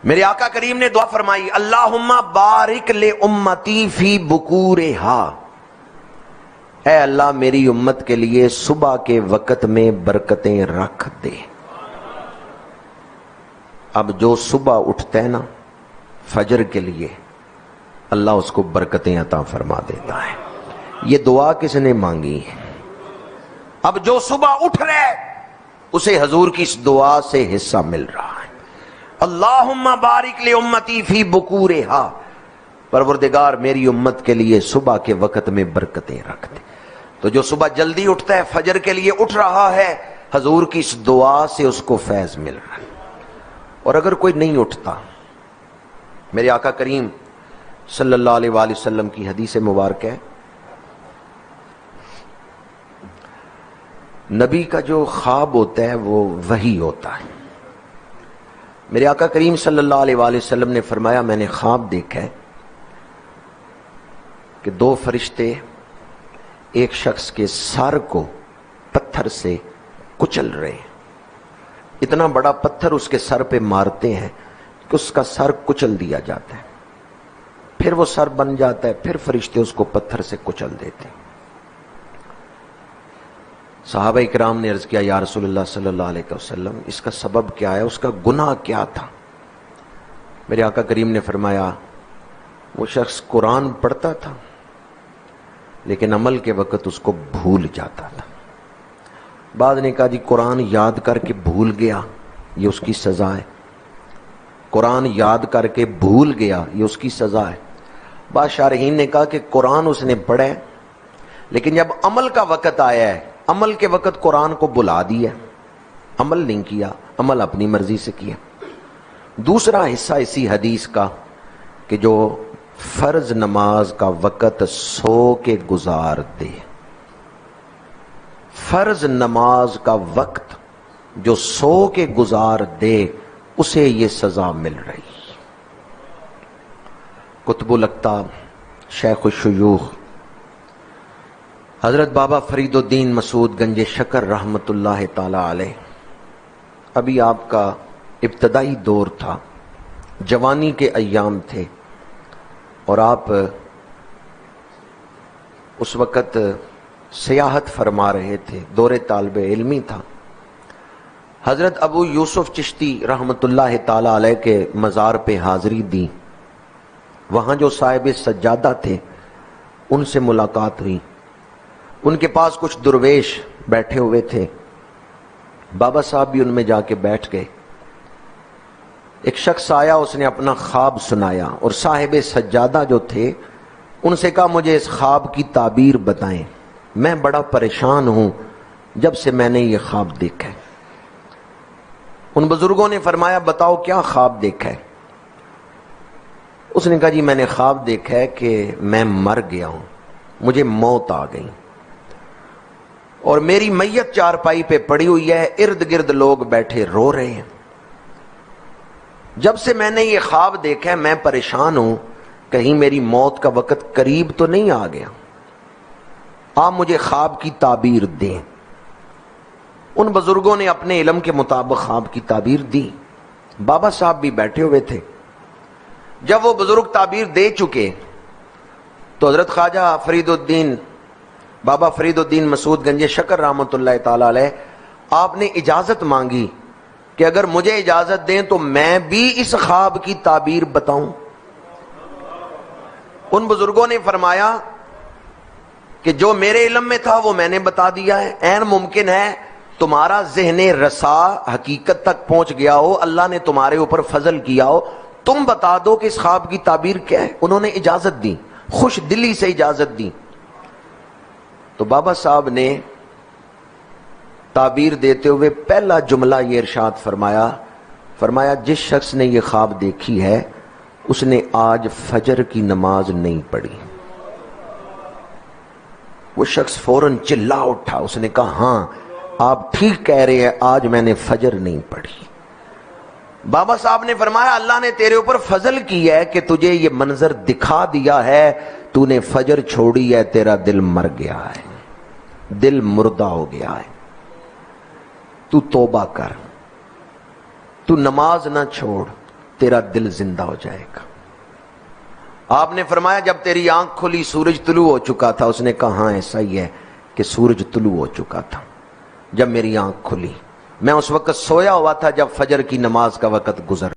میرے آقا کریم نے دعا فرمائی اللہم بارک لامتی فی بکورہا، اے اللہ میری امت کے لیے صبح کے وقت میں برکتیں رکھ دے۔ اب جو صبح اٹھتا ہے نا فجر کے لیے، اللہ اس کو برکتیں عطا فرما دیتا ہے۔ یہ دعا کس نے مانگی ہے؟ اب جو صبح اٹھ رہے اسے حضور کی اس دعا سے حصہ مل رہا ہے۔ اللہم بارک لامتی فی بکورہا، پروردگار میری امت کے لیے صبح کے وقت میں برکتیں رکھ دے۔ تو جو صبح جلدی اٹھتا ہے فجر کے لیے اٹھ رہا ہے، حضور کی اس دعا سے اس کو فیض مل رہا ہے۔ اور اگر کوئی نہیں اٹھتا، میرے آقا کریم صلی اللہ علیہ وآلہ وسلم کی حدیث مبارک ہے، نبی کا جو خواب ہوتا ہے وہ وحی ہوتا ہے۔ میرے آقا کریم صلی اللہ علیہ وآلہ وسلم نے فرمایا میں نے خواب دیکھا ہے کہ دو فرشتے ایک شخص کے سر کو پتھر سے کچل رہے ہیں، اتنا بڑا پتھر اس کے سر پہ مارتے ہیں کہ اس کا سر کچل دیا جاتا ہے، پھر وہ سر بن جاتا ہے، پھر فرشتے اس کو پتھر سے کچل دیتے ہیں۔ صحابہ اکرام نے عرض کیا یا رسول اللہ صلی اللہ علیہ وسلم اس کا سبب کیا ہے، اس کا گناہ کیا تھا؟ میرے آقا کریم نے فرمایا وہ شخص قرآن پڑھتا تھا لیکن عمل کے وقت اس کو بھول جاتا تھا۔ بعد نے کہا جی قرآن یاد کر کے بھول گیا یہ اس کی سزا ہے، قرآن یاد کر کے بھول گیا یہ اس کی سزا ہے۔ بعض شارحین نے کہا کہ قرآن اس نے پڑھا ہے لیکن جب عمل کا وقت آیا ہے، عمل کے وقت قرآن کو بلا دیا، عمل نہیں کیا، عمل اپنی مرضی سے کیا۔ دوسرا حصہ اسی حدیث کا کہ جو فرض نماز کا وقت سو کے گزار دے، فرض نماز کا وقت جو سو کے گزار دے اسے یہ سزا مل رہی۔ قطب الاقطاب شیخ الشیوخ حضرت بابا فرید الدین مسعود گنج شکر رحمت اللہ تعالی علیہ، ابھی آپ کا ابتدائی دور تھا، جوانی کے ایام تھے، اور آپ اس وقت سیاحت فرما رہے تھے، دور طالب علمی تھا۔ حضرت ابو یوسف چشتی رحمت اللہ تعالی علیہ کے مزار پہ حاضری دی، وہاں جو صاحب سجادہ تھے ان سے ملاقات ہوئی، ان کے پاس کچھ درویش بیٹھے ہوئے تھے، بابا صاحب بھی ان میں جا کے بیٹھ گئے۔ ایک شخص آیا، اس نے اپنا خواب سنایا، اور صاحب سجادہ جو تھے ان سے کہا مجھے اس خواب کی تعبیر بتائیں، میں بڑا پریشان ہوں جب سے میں نے یہ خواب دیکھا ہے۔ ان بزرگوں نے فرمایا بتاؤ کیا خواب دیکھا ہے؟ اس نے کہا جی میں نے خواب دیکھا ہے کہ میں مر گیا ہوں، مجھے موت آ گئی، اور میری میت چارپائی پہ پڑی ہوئی ہے، ارد گرد لوگ بیٹھے رو رہے ہیں۔ جب سے میں نے یہ خواب دیکھا ہے میں پریشان ہوں، کہیں میری موت کا وقت قریب تو نہیں آ گیا، آپ مجھے خواب کی تعبیر دیں۔ ان بزرگوں نے اپنے علم کے مطابق خواب کی تعبیر دی، بابا صاحب بھی بیٹھے ہوئے تھے۔ جب وہ بزرگ تعبیر دے چکے تو حضرت خواجہ فرید الدین بابا فرید الدین مسعود گنج شکر رحمت اللہ تعالی علیہ آپ نے اجازت مانگی کہ اگر مجھے اجازت دیں تو میں بھی اس خواب کی تعبیر بتاؤں۔ ان بزرگوں نے فرمایا کہ جو میرے علم میں تھا وہ میں نے بتا دیا ہے، عین ممکن ہے تمہارا ذہن رسا حقیقت تک پہنچ گیا ہو، اللہ نے تمہارے اوپر فضل کیا ہو، تم بتا دو کہ اس خواب کی تعبیر کیا ہے۔ انہوں نے اجازت دی، خوش دلی سے اجازت دی۔ تو بابا صاحب نے تعبیر دیتے ہوئے پہلا جملہ یہ ارشاد فرمایا جس شخص نے یہ خواب دیکھی ہے اس نے آج فجر کی نماز نہیں پڑھی۔ وہ شخص فوراً چلا اٹھا، اس نے کہا ہاں آپ ٹھیک کہہ رہے ہیں، آج میں نے فجر نہیں پڑھی۔ بابا صاحب نے فرمایا اللہ نے تیرے اوپر فضل کی ہے کہ تجھے یہ منظر دکھا دیا ہے، تو نے فجر چھوڑی ہے، تیرا دل مر گیا ہے، دل مردہ ہو گیا ہے، تو توبہ کر، تو نماز نہ چھوڑ، تیرا دل زندہ ہو جائے گا۔ آپ نے فرمایا جب تیری آنکھ کھلی سورج طلوع ہو چکا تھا۔ اس نے کہا ہاں ایسا ہی ہے کہ سورج طلوع ہو چکا تھا جب میری آنکھ کھلی، میں اس وقت سویا ہوا تھا جب فجر کی نماز کا وقت گزر